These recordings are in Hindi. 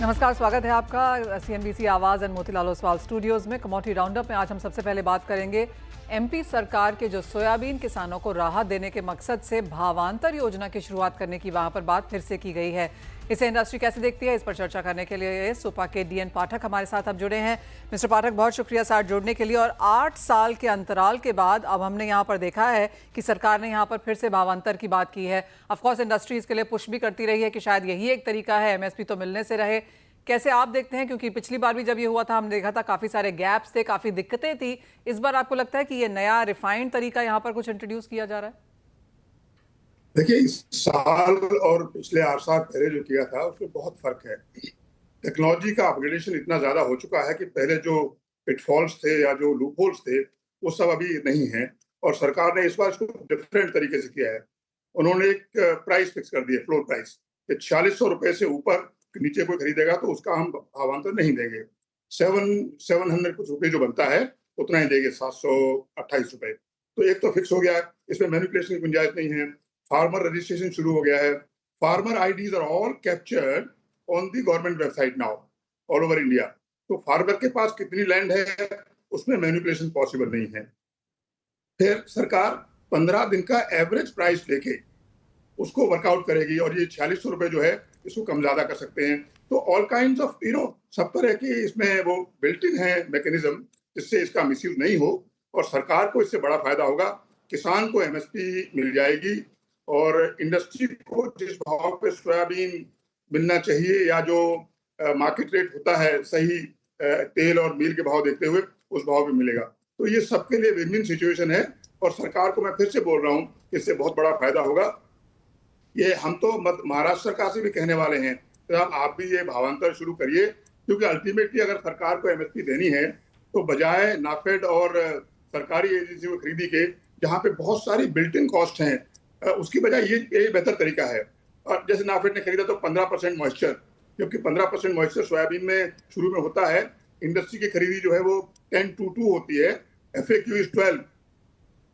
नमस्कार, स्वागत है आपका सीएनबीसी आवाज़ एंड मोतीलाल ओसवाल स्टूडियोज़ में। कमोडिटी राउंडअप में आज हम सबसे पहले बात करेंगे एमपी सरकार के जो सोयाबीन किसानों को राहत देने के मकसद से भावांतर योजना की शुरुआत करने की वहां पर बात फिर से की गई है। इसे इंडस्ट्री कैसे देखती है, इस पर चर्चा करने के लिए सुपा के डीएन पाठक हमारे साथ अब जुड़े हैं। मिस्टर पाठक, बहुत शुक्रिया साथ जुड़ने के लिए। और 8 साल के अंतराल के बाद अब हमने यहाँ पर देखा है कि सरकार ने यहाँ पर फिर से भावांतर की बात की है। ऑफकोर्स इंडस्ट्री इसके लिए पुश भी करती रही है कि शायद यही एक तरीका है, एमएसपी तो मिलने से रहे। कैसे आप देखते हैं, क्योंकि पिछली बार भी जब ये हुआ था हमने देखा था काफी सारे गैप्स थे, काफी दिक्कतें थी। इस बार आपको लगता है कि ये नया रिफाइंड तरीका यहाँ पर कुछ इंट्रोड्यूस किया जा रहा है? देखिए, इस साल और पिछले 8 साल पहले जो किया था उसमें बहुत फर्क है। टेक्नोलॉजी का अपग्रेडेशन इतना ज्यादा हो चुका है कि पहले जो पिटफॉल्स थे या जो लूपहोल्स थे वो सब अभी नहीं है। और सरकार ने इस बार इसको डिफरेंट तरीके से किया है। उन्होंने एक प्राइस फिक्स कर दिया, फ्लोर प्राइस, कि 4600 रुपए से ऊपर नीचे कोई खरीदेगा तो उसका हम भावांतर नहीं देंगे। 700 कुछ रुपए जो बनता है उतना ही देंगे, 728 रुपए। तो एक तो फिक्स हो गया, इसमें मैनिपुलेशन की गुंजाइश नहीं है। फार्मर रजिस्ट्रेशन शुरू हो गया है। Farmer IDs are all captured on the government website now all over India. तो फार्मर के पास कितनी लैंड है उसमें मैनिपुलेशन पॉसिबल नहीं है। फिर सरकार 15 दिन का एवरेज प्राइस लेके उसको वर्कआउट करेगी और ये 4600 रुपए जो है इसको कम ज्यादा कर सकते हैं। तो ऑल काइंड ऑफ सब तरह की इसमें वो बिल्ट इन है मैकेनिज्म, जिससे इसका मिसयूज नहीं हो और सरकार को इससे बड़ा फायदा होगा। किसान को एमएसपी मिल जाएगी और इंडस्ट्री को जिस भाव पे सोयाबीन मिलना चाहिए या जो मार्केट रेट होता है सही तेल और मील के भाव देखते हुए उस भाव पे मिलेगा। तो ये सबके लिए विन विन सिचुएशन है और सरकार को मैं फिर से बोल रहा हूँ इससे बहुत बड़ा फायदा होगा। ये हम तो महाराष्ट्र सरकार से भी कहने वाले हैं कि आप भी ये भावांतर शुरू करिए, क्योंकि अल्टीमेटली अगर सरकार को एमएसपी देनी है तो बजाय नाफेड और सरकारी एजेंसी को खरीदी के, जहाँ पे बहुत सारी बिल्ट इन कॉस्ट हैं, उसकी बजाय ये बेहतर तरीका है। और जैसे नाफेड ने खरीदा तो 15% मॉइस्चर, जबकि 15% मॉइस्चर सोयाबीन में शुरू में होता है। इंडस्ट्री की खरीदी जो है वो 10-2 होती है, FAQ इज 12।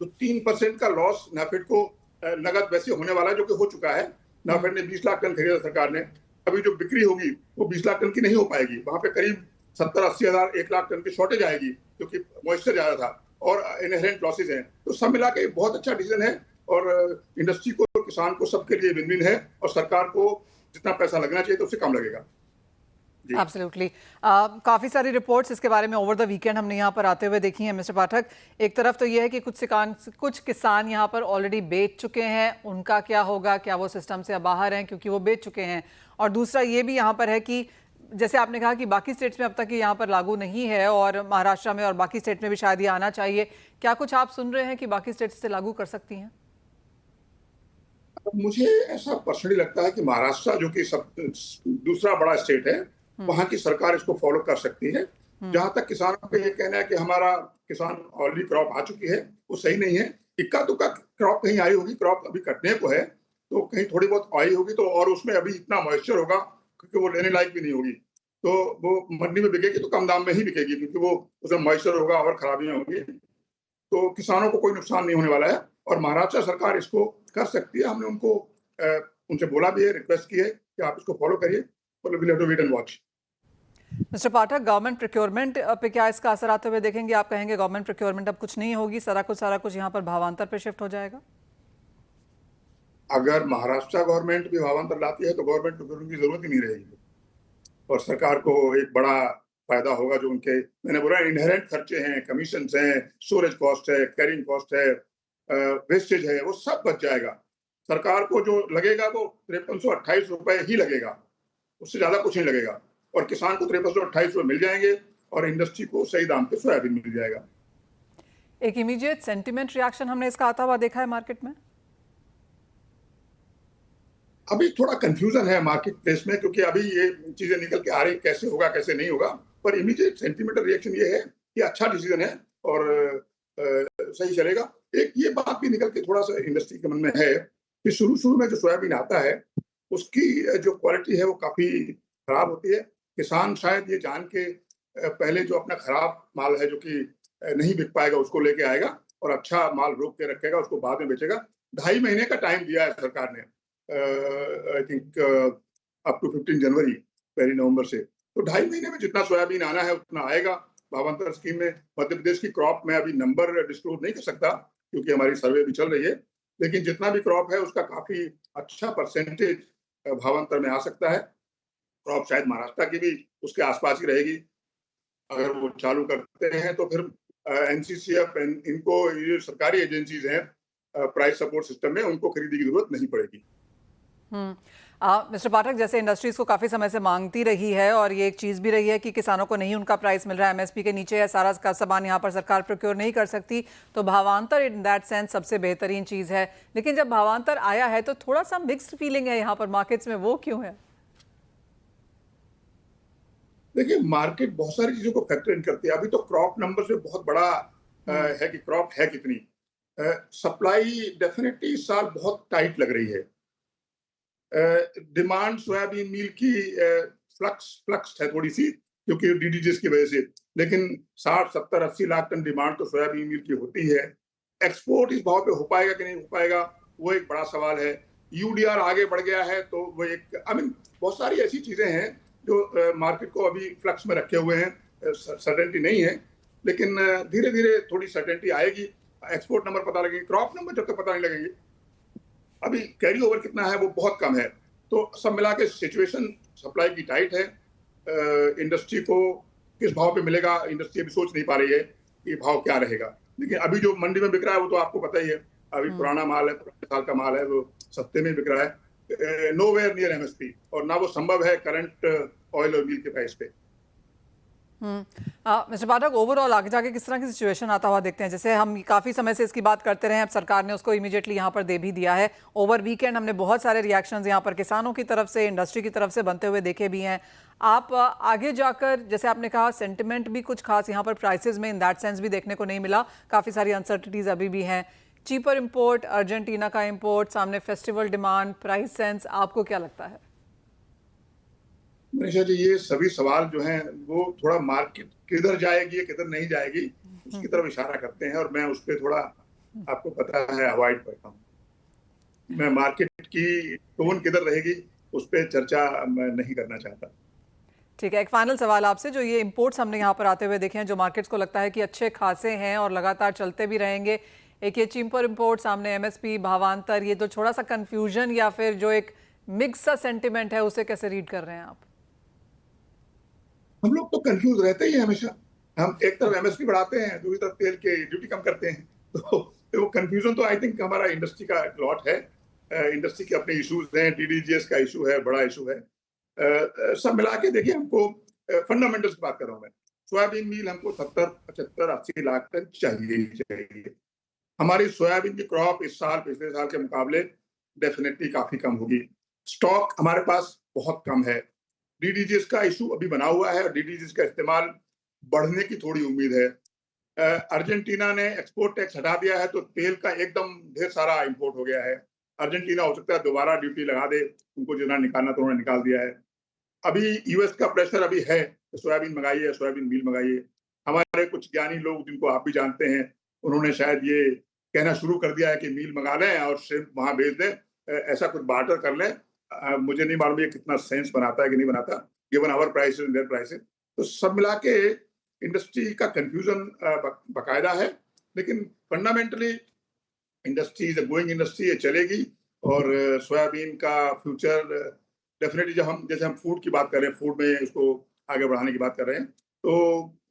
तो 3% का लॉस नाफेड को नगद वैसे होने वाला है, जो कि हो चुका है। नाफेड ने 20 लाख टन खरीदा सरकार ने, अभी जो बिक्री होगी वो 20 लाख टन की नहीं हो पाएगी। वहां पे करीब 70-80 हजार 1 लाख टन की शॉर्टेज आएगी, क्योंकि मॉइस्चर ज्यादा था और इनहेरेंट लॉसेज हैं। तो सब मिला के बहुत अच्छा डिसीजन है और इंडस्ट्री को, किसान को, सबके लिए विन विन है और सरकार को जितना पैसा लगना चाहिए तो उससे कम लगेगा। एब्सोल्युटली। काफ़ी सारी रिपोर्ट्स इसके बारे में ओवर द वीकेंड हमने यहाँ पर आते हुए देखी हैं मिस्टर पाठक। एक तरफ तो ये है कि कुछ किसान यहाँ पर ऑलरेडी बेच चुके हैं, उनका क्या होगा, क्या वो सिस्टम से अब बाहर हैं क्योंकि वो बेच चुके हैं। और दूसरा ये भी यहाँ पर है कि जैसे आपने कहा कि बाकी स्टेट्स में अब तक ये यहाँ पर लागू नहीं है और महाराष्ट्र में और बाकी स्टेट में भी शायद ये आना चाहिए। क्या कुछ आप सुन रहे हैं कि बाकी स्टेट से लागू कर सकती हैं? मुझे ऐसा पर्सनली लगता है कि महाराष्ट्र, जो कि सब दूसरा बड़ा स्टेट है, वहां की सरकार इसको फॉलो कर सकती है। जहां तक किसानों का ये कहना है कि हमारा किसान ऑलरेडी क्रॉप आ चुकी है, वो सही नहीं है। इक्का दुक्का क्रॉप कहीं आई होगी, क्रॉप अभी कटने को है तो कहीं थोड़ी बहुत आई होगी, तो और उसमें अभी इतना मॉइस्चर होगा क्योंकि वो लेने लायक भी नहीं होगी, तो वो मंडी में बिकेगी तो कम दाम में ही बिकेगी, क्योंकि वो उसमें मॉइस्चर होगा और खराबियां होंगी। तो किसानों को कोई नुकसान नहीं होने वाला है और महाराष्ट्र सरकार इसको कर सकती है। हमने उनको उनसे बोला भी है, रिक्वेस्ट की है कि आप इसको फॉलो करिए। Will have to wait and watch. Mister Pathak, government procurement पे क्या इसका असर आते हुए देखेंगे? आप कहेंगे गवर्नमेंट प्रोक्योरमेंट अब कुछ नहीं होगी, सारा कुछ यहाँ पर भावांतर पे शिफ्ट हो जाएगा? अगर महाराष्ट्र गवर्नमेंट भी भावांतर लाती है तो गवर्नमेंट प्रोक्योरमेंट की जरूरत ही नहीं रहेगी और सरकार को एक बड़ा फायदा होगा। जो उनके, मैंने बोला, इनहेरेंट खर्चे हैं, कमीशन हैं, स्टोरेज कॉस्ट है, कैरिंग कॉस्ट है, वेस्टेज है, वो सब बच जाएगा। सरकार को जो लगेगा वो 5328 रुपए ही लगेगा, उससे ज्यादा कुछ नहीं लगेगा। और किसान को 5328 रुपए मिल जाएंगे और इंडस्ट्री को सही दाम पे सोयाबीन मिल जाएगा। एक इमीडिएट सेंटिमेंट रिएक्शन हमने इसका आता हुआ देखा है मार्केट में? अभी थोड़ा कंफ्यूजन है मार्केट प्लेस में, क्योंकि अभी ये चीजें निकल के आ रही, कैसे होगा कैसे नहीं होगा। पर इमीडिएट सेंटिमेंटल रिएक्शन ये है कि अच्छा डिसीजन है और सही चलेगा। एक ये बात भी निकल के थोड़ा सा इंडस्ट्री के मन में है कि शुरू में जो सोयाबीन आता है उसकी जो क्वालिटी है वो काफी खराब होती है। किसान शायद ये जान के पहले जो अपना खराब माल है जो कि नहीं बिक पाएगा उसको लेके आएगा और अच्छा माल रोक के रखेगा, उसको बाद में बेचेगा। 2.5 महीने का टाइम दिया है सरकार ने, आई थिंक अप टू 15 जनवरी। पहली नवंबर से। तो 2.5 महीने में जितना सोयाबीन आना है उतना आएगा। भावांतर स्कीम में मध्य प्रदेश की क्रॉप में अभी नंबर डिस्क्लोज नहीं कर सकता क्योंकि हमारी सर्वे भी चल रही है, लेकिन जितना भी क्रॉप है उसका काफी अच्छा परसेंटेज भावांतर में आ सकता है। क्रॉप शायद महाराष्ट्र की भी उसके आसपास ही रहेगी। अगर वो चालू करते हैं तो फिर एनसीसीएफ इनको, ये सरकारी एजेंसीज हैं प्राइस सपोर्ट सिस्टम में, उनको खरीदी की जरूरत नहीं पड़ेगी। मिस्टर पाठक, जैसे इंडस्ट्रीज को काफी समय से मांगती रही है और ये एक चीज भी रही है कि किसानों को नहीं उनका प्राइस मिल रहा है, एमएसपी के नीचे है, सारा का सामान यहाँ पर सरकार प्रोक्योर नहीं कर सकती, तो भावांतर इन दैट सेंस सबसे बेहतरीन चीज है। लेकिन जब भावांतर आया है तो थोड़ा सा मिक्स्ड फीलिंग है यहाँ पर मार्केट्स में, वो क्यों है? देखिए, मार्केट बहुत सारी चीजों को फैक्टर इन करती है। अभी तो क्रॉप नंबर से बहुत बड़ा है कि क्रॉप है कितनी। सप्लाई डेफिनेटली इस साल बहुत टाइट लग रही है। डिमांड सोयाबीन मील की फ्लक्स है थोड़ी सी, क्योंकि डीडीजीएस की वजह से, लेकिन 60, 70, 80 लाख टन डिमांड तो सोयाबीन मील की होती है। एक्सपोर्ट इस भाव पे हो पाएगा कि नहीं हो पाएगा, वो एक बड़ा सवाल है। यूडीआर आगे बढ़ गया है तो वो एक, बहुत सारी ऐसी चीजें हैं जो मार्केट को अभी फ्लक्स में रखे हुए हैं। सर्टेनिटी नहीं है, लेकिन धीरे धीरे थोड़ी सर्टेनिटी आएगी। एक्सपोर्ट नंबर पता लगेगी, क्रॉप नंबर जब तक पता नहीं लगेंगे। अभी कैरी ओवर कितना है वो बहुत कम है। तो सब मिला के सिचुएशन सप्लाई की टाइट है। इंडस्ट्री को किस भाव पे मिलेगा, इंडस्ट्री अभी सोच नहीं पा रही है कि भाव क्या रहेगा। लेकिन अभी जो मंडी में बिक रहा है वो तो आपको पता ही है। अभी पुराना माल है, पुराने साल का माल है, वो सस्ते में बिक रहा है, नोवेयर नियर एमएसपी, और ना वो संभव है करंट ऑयल और मिल के प्राइस पे। मिस्टर पाठक, ओवरऑल आगे जाके किस तरह की सिचुएशन आता हुआ देखते हैं? जैसे हम काफी समय से इसकी बात करते रहे हैं, अब सरकार ने उसको इमीडिएटली यहाँ पर दे भी दिया है। ओवर वीकेंड हमने बहुत सारे रिएक्शंस यहाँ पर किसानों की तरफ से, इंडस्ट्री की तरफ से बनते हुए देखे भी हैं। आप आगे जाकर, जैसे आपने कहा, सेंटिमेंट भी कुछ खास यहाँ पर प्राइसेस में इन दैट सेंस भी देखने को नहीं मिला, काफी सारी अनसर्टिनिटीज अभी भी हैं। चीपर इम्पोर्ट, अर्जेंटीना का इम्पोर्ट, सामने फेस्टिवल डिमांड, प्राइस सेंस, आपको क्या लगता है? मनीषा जी, ये सभी सवाल जो हैं वो थोड़ा मार्केट किधर जाएगी किधर नहीं जाएगी उसकी तरफ इशारा करते हैं, और मैं उस पर थोड़ा, आपको पता है, अवॉइड करता हूँ। मैं मार्केट की टोन किधर रहेगी उस पर चर्चा मैं नहीं करना चाहता। ठीक है, एक फाइनल सवाल आपसे, जो ये इंपोर्ट्स हमने यहाँ पर आते हुए देखे हैं, जो मार्केट्स को लगता है कि अच्छे खासे हैं और लगातार चलते भी रहेंगे, एक ये चीपर इंपोर्ट, सामने एमएसपी, भावांतर, ये तो थोड़ा सा कंफ्यूजन या फिर जो एक मिक्स सा सेंटिमेंट है, उसे कैसे रीड कर रहे हैं आप? हम लोग तो कंफ्यूज रहते ही हैं हमेशा। हम एक तरफ एमएसपी बढ़ाते हैं, दूसरी तरफ तेल के ड्यूटी कम करते हैं, तो वो कंफ्यूजन तो आई थिंक हमारा इंडस्ट्री का लॉट है। इंडस्ट्री के अपने इश्यूज हैं, डीडीजीएस का इशू है, बड़ा इशू है। सब मिला के देखिए, हमको फंडामेंटल्स की बात कर रहा हूँ मैं। सोयाबीन मील हमको 70, 75, 80 लाख टन चाहिए ही चाहिए। हमारी सोयाबीन की क्रॉप इस साल पिछले साल के मुकाबले डेफिनेटली काफी कम होगी। स्टॉक हमारे पास बहुत कम है। डीडीजीएस का इशू अभी बना हुआ है और डीडीजीएस का इस्तेमाल बढ़ने की थोड़ी उम्मीद है। अर्जेंटीना ने एक्सपोर्ट टैक्स हटा दिया है तो तेल का एकदम ढेर सारा इंपोर्ट हो गया है। अर्जेंटीना हो सकता है दोबारा ड्यूटी लगा दे, उनको जितना निकालना तो उन्होंने निकाल दिया है। अभी यूएस का प्रेशर अभी है, सोयाबीन मंगाइए, सोयाबीन मील मंगाइए। हमारे कुछ ज्ञानी लोग जिनको आप भी जानते हैं, उन्होंने शायद ये कहना शुरू कर दिया है कि मील मंगा लें और श्रिम्प वहां भेज दें, ऐसा कुछ बार्टर कर लें। मुझे नहीं मालूम ये कितना सेंस बनाता है कि नहीं बनाता, given our prices and their prices. तो सब मिला के इंडस्ट्री का कंफ्यूजन बकायदा है, लेकिन fundamentally industry is a going industry, ये चलेगी। और सोयाबीन का फ्यूचर डेफिनेटली, जैसे हम फूड की बात कर रहे हैं, फूड में इसको आगे बढ़ाने की बात कर रहे हैं, तो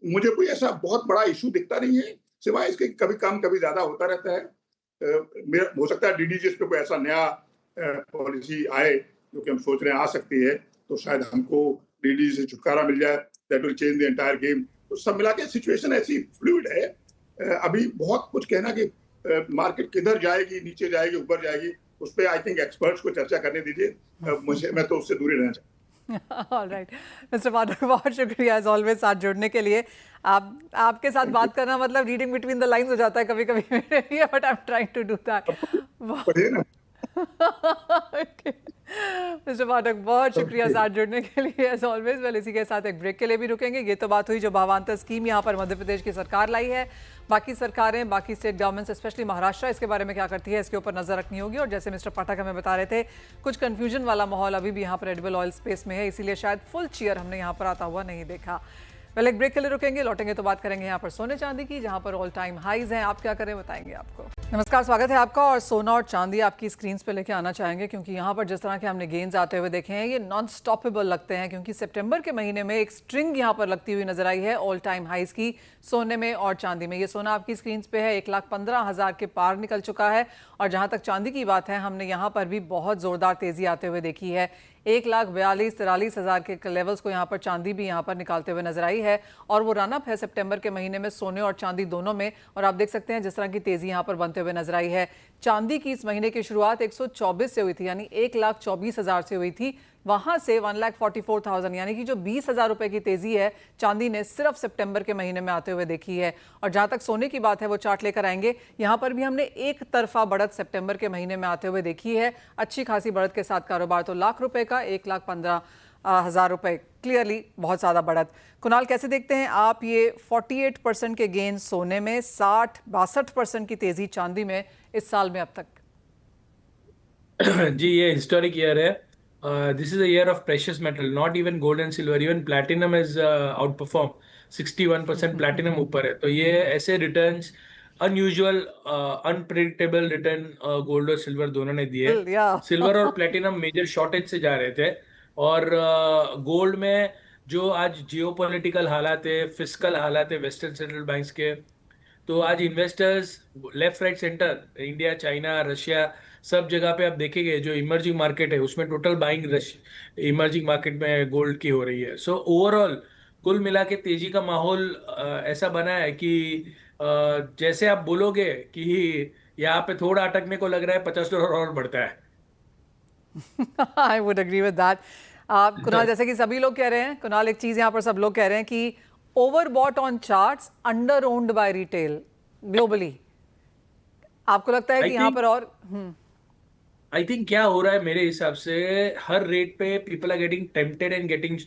मुझे कोई ऐसा बहुत बड़ा इशू दिखता नहीं है, सिवाय इसके कभी कम कभी ज्यादा होता रहता है। मेरा हो सकता है डीडीजीएस पे कोई ऐसा नया पॉलिसी आए जो कि हम सोच रहे हैं आ सकती है, तो शायद हमको डीडीजी से छुटकारा मिल जाए, that will change the entire game. तो सब मिला के सिचुएशन ऐसी फ्लूइड है, अभी बहुत कुछ कहना कि मार्केट किधर जाएगी, नीचे जाएगी, ऊपर जाएगी, उस पर आई थिंक एक्सपर्ट्स को चर्चा करने दीजिए। मैं तो उससे दूरी रहना चाहता हूँ। ऑलराइट मिस्टर पाठक, बहुत शुक्रिया एज ऑलवेज साथ जुड़ने के लिए। आपके साथ बात करना मतलब रीडिंग बिटवीन द लाइंस हो जाता है कभी कभी मेरे लिए, but I am trying to do that. पढ़िए ना। Okay. मिस्टर पाठक, बहुत शुक्रिया ओके। साथ जुड़ने के लिए एज ऑलवेज। वेल, इसी के साथ एक ब्रेक के लिए भी रुकेंगे। ये तो बात हुई जो भावांतर स्कीम यहाँ पर मध्य प्रदेश की सरकार लाई है। बाकी सरकारें, बाकी स्टेट गवर्नमेंट्स, स्पेशली महाराष्ट्र, इसके बारे में क्या करती है, इसके ऊपर नजर रखनी होगी। और जैसे मिस्टर पाठक हमें बता रहे थे, कुछ कंफ्यूजन वाला माहौल अभी भी यहाँ पर एडिबल ऑयल स्पेस में है, इसीलिए शायद फुल चीयर हमने यहाँ पर आता हुआ नहीं देखा। वेल, एक ब्रेक के लिए रुकेंगे, लौटेंगे तो बात करेंगे यहाँ पर सोने चांदी की, जहाँ पर ऑल टाइम हाईज हैं। आप क्या करें बताएंगे आपको। नमस्कार, स्वागत है आपका। और सोना और चांदी आपकी स्क्रीन्स पे लेके आना चाहेंगे, क्योंकि यहाँ पर जिस तरह के हमने गेन्स आते हुए देखे हैं, ये नॉन स्टॉपेबल लगते हैं, क्योंकि सितंबर के महीने में एक स्ट्रिंग यहाँ पर लगती हुई नजर आई है ऑल टाइम हाईज की, सोने में और चांदी में। ये सोना आपकी स्क्रीन्स पे है 1,15,000 के पार निकल चुका है। और जहाँ तक चांदी की बात है, हमने यहाँ पर भी बहुत जोरदार तेजी आते हुए देखी है। 1,42,43,000 के लेवल्स को यहाँ पर चांदी भी यहाँ पर निकालते हुए नजर आई है। और वो रनअप है सितंबर के महीने में सोने और चांदी दोनों में। और आप देख सकते हैं जिस तरह की तेजी यहाँ पर बनते हुए नजर आई है। चांदी की इस महीने की शुरुआत 124 से हुई थी, यानी 1,24,000 से हुई थी। वहां से 1,44,000 यानी कि जो 20,000 रुपए की तेजी है चांदी ने सिर्फ सितंबर के महीने में आते हुए देखी है। और जहां तक सोने की बात है, वो चार्ट लेकर आएंगे। यहां पर भी हमने एक तरफा बढ़त सितंबर के महीने में आते हुए देखी है। अच्छी खासी बढ़त के साथ कारोबार तो लाख रुपए का, 1,15,000 रुपए, क्लियरली बहुत ज्यादा बढ़त। कुणाल, कैसे देखते हैं आप ये 48% के गेन सोने में, 62% की तेजी चांदी में इस साल में अब तक? जी, ये हिस्टोरिक ईयर है। This is a year of precious metal, not even gold and silver, even platinum is out perform. 61% platinum ऊपर है। तो ये ऐसे returns, unusual, unpredictable return gold और सिल्वर दोनों ने दिए। सिल्वर और प्लैटिनम मेजर शॉर्टेज से जा रहे थे। और गोल्ड में जो आज जियोपॉलिटिकल हालात है, फिस्कल हालात है वेस्टर्न सेंट्रल बैंक्स के, तो आज investors left right centre, India, China, Russia, सब जगह पे आप देखेंगे जो इमर्जिंग मार्केट है उसमें टोटल बाइंग इमर्जिंग मार्केट में गोल्ड की हो रही है। सो ओवरऑल कुल मिला के तेजी का माहौल ऐसा बना है कि जैसे आप बोलोगे कि यहाँ पे थोड़ा अटकने को लग रहा है, $50 और बढ़ता है। I would agree with that. Kunal, जैसे कि सभी लोग कह रहे हैं, कुणाल एक चीज यहाँ पर सब लोग कह रहे हैं कि overbought on charts, under owned by retail globally. आपको लगता है कि यहाँ पर और आई थिंक क्या हो रहा है मेरे हिसाब से, हर रेट पे people are getting tempted and getting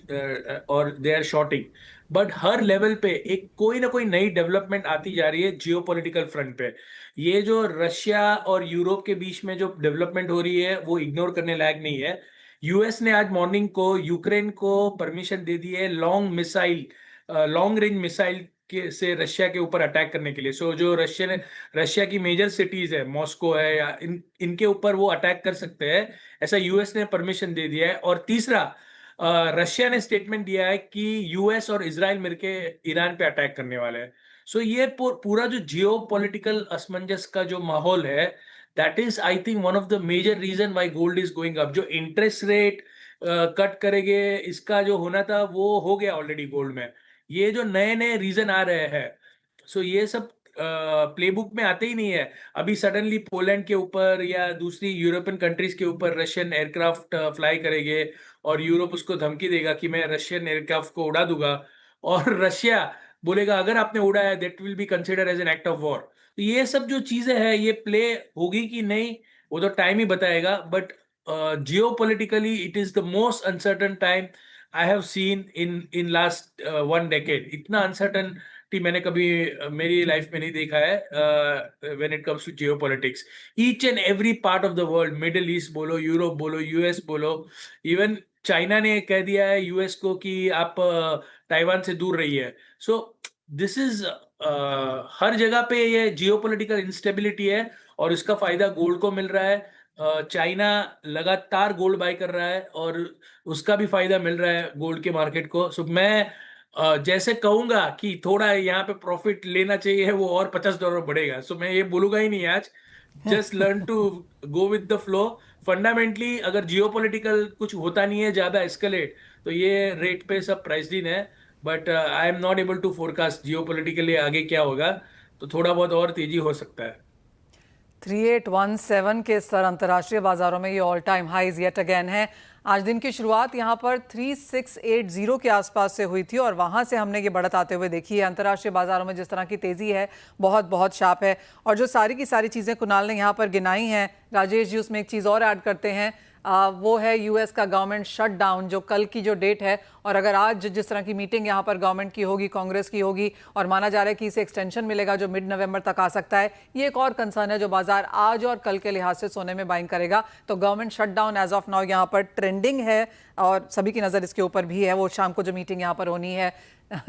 और दे आर शॉर्टिंग। बट हर लेवल पे एक कोई ना कोई नई डेवलपमेंट आती जा रही है जियोपॉलिटिकल फ्रंट पे। ये जो रशिया और यूरोप के बीच में जो डेवलपमेंट हो रही है वो इग्नोर करने लायक नहीं है। यूएस ने आज मॉर्निंग को यूक्रेन को परमिशन दे दी है लॉन्ग रेंज मिसाइल के से रशिया के ऊपर अटैक करने के लिए। सो जो रशिया की मेजर सिटीज है, मॉस्को है, या इनके ऊपर वो अटैक कर सकते हैं, ऐसा यूएस ने परमिशन दे दिया है। और तीसरा, रशिया ने स्टेटमेंट दिया है कि यूएस और इजराइल मिलके ईरान पे अटैक करने वाले हैं। सो ये पूरा जो जियो पॉलिटिकल असमंजस का जो माहौल है, that is I think one of the major reason why gold is going up. जो इंटरेस्ट रेट कट करेंगे, इसका जो होना था वो हो गया ऑलरेडी गोल्ड में। ये जो नए नए रीजन आ रहे हैं, सो ये सब प्लेबुक में आते ही नहीं है। अभी सडनली पोलैंड के ऊपर या दूसरी यूरोपियन कंट्रीज के ऊपर रशियन एयरक्राफ्ट फ्लाई करेंगे और यूरोप उसको धमकी देगा कि मैं रशियन एयरक्राफ्ट को उड़ा दूंगा, और रशिया बोलेगा अगर आपने उड़ाया that will be consider as an act of war. तो ये सब जो चीजें हैं, ये प्ले होगी कि नहीं वो तो टाइम ही बताएगा। But geopolitically it is the most uncertain time I have seen in last 1 decade। इतना अनसर्टनिटी मैंने कभी मेरी लाइफ में नहीं देखा है when it comes to geopolitics. Each and every part of the world, Middle East बोलो, यूरोप बोलो, यूएस बोलो, इवन चाइना ने कह दिया है यूएस को कि आप ताइवान से दूर रहिए। सो दिस इज हर जगह पे ये जियो पॉलिटिकल इंस्टेबिलिटी है और इसका फायदा गोल्ड को मिल रहा है। चाइना लगातार गोल्ड बाय कर रहा है और उसका भी फायदा मिल रहा है गोल्ड के मार्केट को। सो मैं जैसे कहूंगा कि थोड़ा यहाँ पे प्रॉफिट लेना चाहिए, वो और $50 बढ़ेगा। सो मैं ये बोलूंगा ही नहीं आज। Just learn to go with the flow. Fundamentally अगर जियोपॉलिटिकल कुछ होता नहीं है ज्यादा एस्केलेट, तो ये रेट पे सब प्राइस्ड इन है। But I am not able to forecast geopolitically आगे क्या होगा, तो थोड़ा बहुत और तेजी हो सकता है। 3817 के स्तर अंतर्राष्ट्रीय बाजारों में ये all time highs yet again है। आज दिन की शुरुआत यहाँ पर 3680 के आसपास से हुई थी और वहाँ से हमने ये बढ़त आते हुए देखी है। अंतर्राष्ट्रीय बाजारों में जिस तरह की तेज़ी है बहुत बहुत शार्प है। और जो सारी की सारी चीज़ें कुणाल ने यहाँ पर गिनाई हैं, राजेश जी उसमें एक चीज़ और ऐड करते हैं, वो है यूएस का गवर्नमेंट शटडाउन, जो कल की जो डेट है, और अगर आज जिस तरह की मीटिंग यहाँ पर गवर्नमेंट की होगी, कांग्रेस की होगी, और माना जा रहा है कि इसे एक्सटेंशन मिलेगा जो मिड नवंबर तक आ सकता है, ये एक और कंसर्न है जो बाजार आज और कल के लिहाज से सोने में बाइंग करेगा। तो government shutdown as of now यहाँ पर ट्रेंडिंग है और सभी की नज़र इसके ऊपर भी है, वो शाम को जो मीटिंग यहाँ पर होनी है।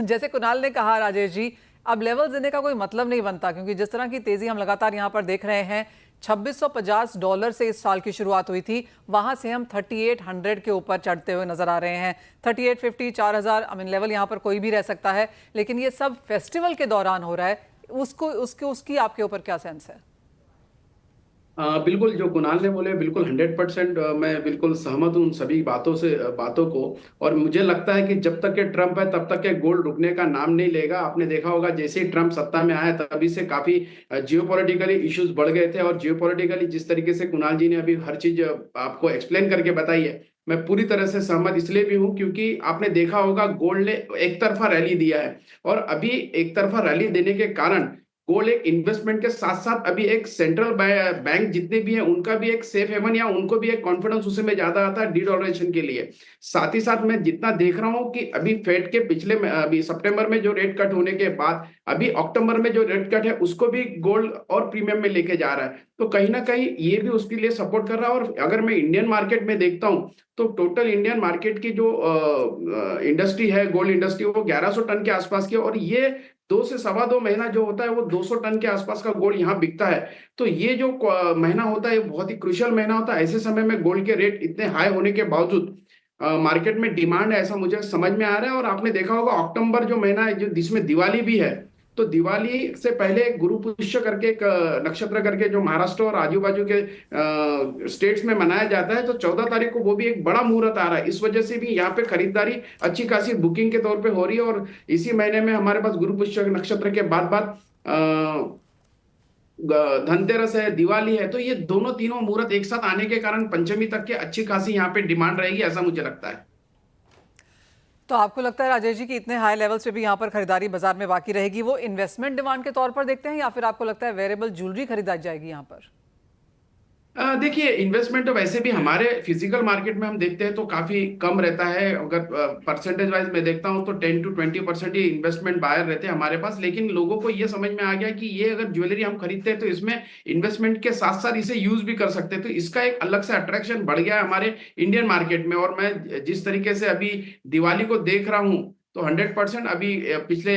जैसे कुणाल ने कहा राजेश जी, अब लेवल देने का कोई मतलब नहीं बनता, क्योंकि जिस तरह की तेजी हम लगातार यहाँ पर देख रहे हैं, $2650 से इस साल की शुरुआत हुई थी, वहां से हम 3800 के ऊपर चढ़ते हुए नजर आ रहे हैं। 3850, 4000 लेवल यहाँ पर कोई भी रह सकता है, लेकिन ये सब फेस्टिवल के दौरान हो रहा है। उसकी आपके ऊपर क्या सेंस है? बिल्कुल, जो कुणाल ने बोले बिल्कुल 100% मैं बिल्कुल सहमत हूँ उन सभी बातों को। और मुझे लगता है कि जब तक के ट्रम्प है तब तक के गोल्ड रुकने का नाम नहीं लेगा। आपने देखा होगा जैसे ही ट्रम्प सत्ता में आया तभी से काफी जियोपॉलिटिकली इश्यूज बढ़ गए थे, और जियोपॉलिटिकली जिस तरीके से कुणाल जी ने अभी हर चीज आपको एक्सप्लेन करके बताई है, मैं पूरी तरह से सहमत इसलिए भी हूं क्योंकि आपने देखा होगा गोल्ड ने एक तरफा रैली दिया है, और अभी एक तरफा रैली देने के कारण गोल्ड एक इन्वेस्टमेंट के साथ साथ अभी एक सेंट्रल बैंक जितने भी हैं उनका भी एक सेफ हेवन, या उनको भी एक कॉन्फिडेंस उसी में ज्यादा आता है डीडॉलराइजेशन के लिए। साथ ही साथ मैं जितना देख रहा हूं कि अभी फेड के अभी सितंबर में जो रेट कट होने के बाद अभी अक्टूबर में जो रेट कट है उसको भी गोल्ड और प्रीमियम में लेके जा रहा है, तो कहीं ना कहीं ये भी उसके लिए सपोर्ट कर रहा है। और अगर मैं इंडियन मार्केट में देखता हूं तो टोटल इंडियन मार्केट की जो इंडस्ट्री है, गोल्ड इंडस्ट्री, वो 1100 टन के आसपास की है, और ये 2 से सवा 2 महीना जो होता है वो 200 टन के आसपास का गोल्ड यहाँ बिकता है। तो ये जो महीना होता है बहुत ही क्रुशियल महीना होता है। ऐसे समय में गोल्ड के रेट इतने हाई होने के बावजूद मार्केट में डिमांड है, ऐसा मुझे समझ में आ रहा है। और आपने देखा होगा अक्टूबर जो महीना है जो जिसमें दिवाली भी है, तो दिवाली से पहले गुरु पुष्य करके एक नक्षत्र करके जो महाराष्ट्र और आजू बाजू के स्टेट्स में मनाया जाता है, तो 14 तारीख को वो भी एक बड़ा मुहूर्त आ रहा है। इस वजह से भी यहाँ पे खरीदारी अच्छी खासी बुकिंग के तौर पे हो रही है। और इसी महीने में हमारे पास गुरु पुष्य नक्षत्र के बाद बाद धनतेरस है, दिवाली है, तो ये तीनों मुहूर्त एक साथ आने के कारण पंचमी तक के अच्छी खासी यहाँ पे डिमांड रहेगी, ऐसा मुझे लगता है। तो आपको लगता है राजेश जी कि इतने हाई लेवल्स पे भी यहाँ पर खरीदारी बाजार में बाकी रहेगी, वो इन्वेस्टमेंट डिमांड के तौर पर देखते हैं, या फिर आपको लगता है वेरिएबल ज्वेलरी खरीदाई जाएगी यहाँ पर? देखिए, इन्वेस्टमेंट तो वैसे भी हमारे फिजिकल मार्केट में हम देखते हैं तो काफी कम रहता है। अगर परसेंटेज वाइज मैं देखता हूं तो 10 to 20% ही इन्वेस्टमेंट बायर रहते हैं हमारे पास। लेकिन लोगों को ये समझ में आ गया कि ये अगर ज्वेलरी हम खरीदते हैं तो इसमें इन्वेस्टमेंट के साथ साथ इसे यूज भी कर सकते हैं, तो इसका एक अलग से अट्रैक्शन बढ़ गया है हमारे इंडियन मार्केट में। और मैं जिस तरीके से अभी दिवाली को देख रहा हूँ तो 100% अभी पिछले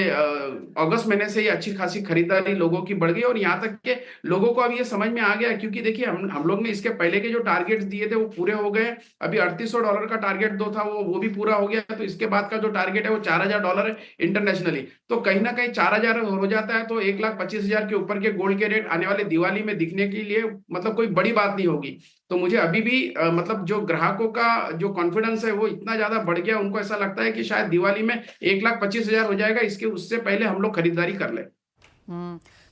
अगस्त महीने से ये अच्छी खासी खरीदारी लोगों की बढ़ गई, और यहाँ तक के लोगों को अब ये समझ में आ गया है। क्योंकि देखिए हम लोग ने इसके पहले के जो टारगेट्स दिए थे वो पूरे हो गए। अभी $3800 का टारगेट दो था वो भी पूरा हो गया, तो इसके बाद का जो टारगेट है वो $4000 है इंटरनेशनली। तो कहीं ना कहीं 4000 हो जाता है तो 1,25,000 के ऊपर के गोल्ड के रेट आने वाले दिवाली में दिखने के लिए मतलब कोई बड़ी बात नहीं होगी। तो मुझे अभी भी मतलब जो ग्राहकों का जो कॉन्फिडेंस है वो इतना ज्यादा बढ़ गया, उनको ऐसा लगता है कि शायद दिवाली में 1,25,000 हो जाएगा, इसके उससे पहले हम लोग खरीदारी कर ले।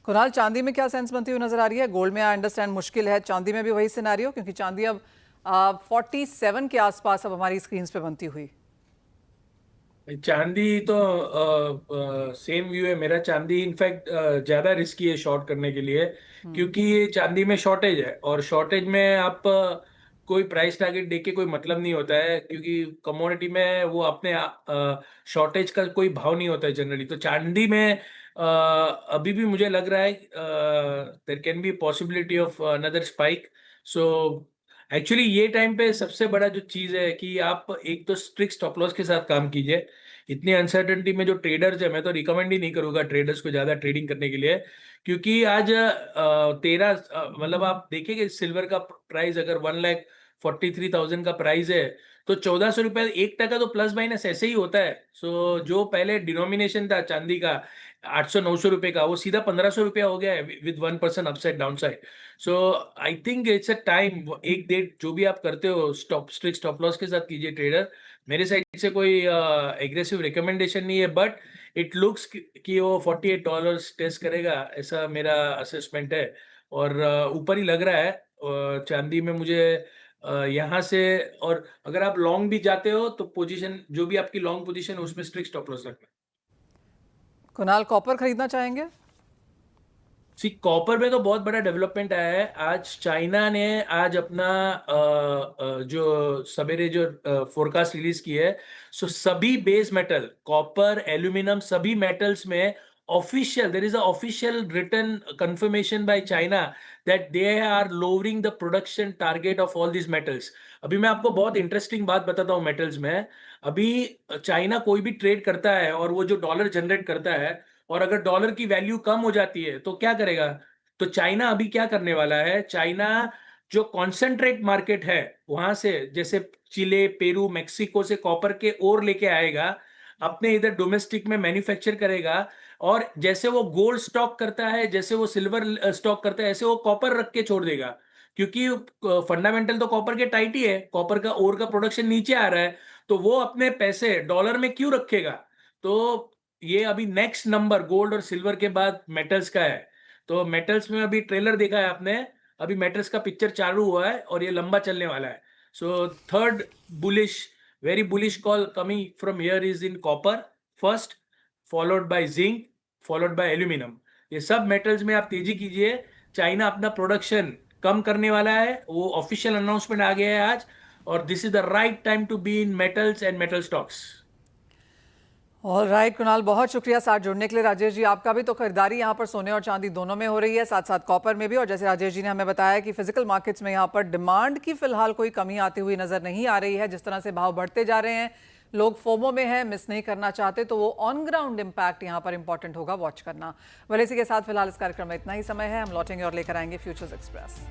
कुणाल, चांदी में क्या सेंस बनती हुई नजर आ रही है? गोल्ड में आई अंडरस्टैंड मुश्किल है, चांदी में भी वही सिनेरियो, क्योंकि चांदी अब 47 के आसपास अब हमारी स्क्रीन पे बनती हुई। चांदी तो सेम व्यू है मेरा। चांदी इनफैक्ट ज्यादा रिस्की है शॉर्ट करने के लिए, क्योंकि ये चांदी में शॉर्टेज है, और शॉर्टेज में आप कोई प्राइस टारगेट देके कोई मतलब नहीं होता है, क्योंकि कमोडिटी में वो अपने शॉर्टेज का कोई भाव नहीं होता है जनरली। तो चांदी में अभी भी मुझे लग रहा है there can be possibility of another spike. So actually ये टाइम पे सबसे बड़ा जो चीज है कि आप एक तो स्ट्रिक्ट स्टॉप लॉस के साथ काम कीजिए। इतनी अनसर्टेनिटी में जो ट्रेडर्स है, मैं तो रिकमेंड ही नहीं करूंगा ट्रेडर्स को ज्यादा ट्रेडिंग करने के लिए, क्योंकि आज 13 मतलब आप देखेंगे सिल्वर का प्राइस अगर 1,43,000 का प्राइस है तो 1400 रुपए 1% तो प्लस माइनस ऐसे ही होता है। सो जो पहले डिनोमिनेशन था चांदी का 800-900 रुपए का, वो सीधा 1500 रुपया हो गया है with 1% upside downside. So I think it's a time, एक डेट जो भी आप करते हो स्ट्रिक्ट स्टॉप लॉस के साथ कीजिए ट्रेडर। मेरे साइड से कोई एग्रेसिव रिकमेंडेशन नहीं है, बट इट लुक्स कि वो $48 टेस्ट करेगा, ऐसा मेरा असेसमेंट है। और ऊपर ही लग रहा है चांदी में मुझे यहाँ से। और अगर आप लॉन्ग भी जाते हो तो पोजीशन जो भी आपकी लॉन्ग पोजीशन है उसमें स्ट्रिक्ट स्टॉप लॉस रखना। कुणाल, कॉपर खरीदना चाहेंगे? सी कॉपर में तो बहुत बड़ा डेवलपमेंट आया है। आज चाइना ने आज अपना जो सवेरे जो फोरकास्ट रिलीज की है, सो सभी बेस मेटल कॉपर एल्यूमिनियम सभी मेटल्स में official there is a official written confirmation by China that they are lowering the production target of all this metals. अभी मैं आपको बहुत इंटरेस्टिंग बात बताता हूँ मेटल्स में। अभी चाइना कोई भी ट्रेड करता है और वो जो डॉलर जनरेट करता है, और अगर डॉलर की वैल्यू कम हो जाती है तो क्या करेगा? तो चाइना अभी क्या करने वाला है, चाइना जो कॉन्सेंट्रेट मार्केट है वहां से, जैसे चिले पेरू मेक्सिको से कॉपर के ओर लेके आएगा, अपने इधर डोमेस्टिक में मैन्युफैक्चर करेगा, और जैसे वो गोल्ड स्टॉक करता है, जैसे वो सिल्वर स्टॉक करता है, ऐसे वो कॉपर रख के छोड़ देगा। क्योंकि फंडामेंटल तो कॉपर के टाइट ही है, कॉपर का ओर का प्रोडक्शन नीचे आ रहा है, तो वो अपने पैसे डॉलर में क्यों रखेगा? तो ये अभी नेक्स्ट नंबर गोल्ड और सिल्वर के बाद मेटल्स का है। तो मेटल्स में अभी ट्रेलर देखा है आपने, अभी मेटल्स का पिक्चर चालू हुआ है और ये लंबा चलने वाला है। So third bullish, very bullish call coming from here is in copper first, followed by zinc, followed by aluminium. ये सब मेटल्स में आप तेजी कीजिए। चाइना अपना प्रोडक्शन कम करने वाला है, वो ऑफिशियल अनाउंसमेंट आ गया है आज, और this is the right time to be in metals and metal stocks. All right Kunal, बहुत शुक्रिया साथ जुड़ने के लिए। राजेश जी, आपका भी तो खरीदारी यहाँ पर सोने और चांदी दोनों में हो रही है, साथ साथ कॉपर में भी, और जैसे राजेश जी ने हमें बताया कि फिजिकल मार्केट्स में यहाँ पर डिमांड की फिलहाल कोई कमी आती हुई नजर नहीं आ रही है। जिस तरह से भाव बढ़ते जा रहे हैं, लोग फोमो में है, मिस नहीं करना चाहते, तो वो ऑन ग्राउंड इम्पैक्ट यहाँ पर इंपॉर्टेंट होगा वॉच करना। वेल, इसी के साथ फिलहाल इस कार्यक्रम में इतना ही समय है, हम लौटेंगे और लेकर आएंगे फ्यूचर्स एक्सप्रेस।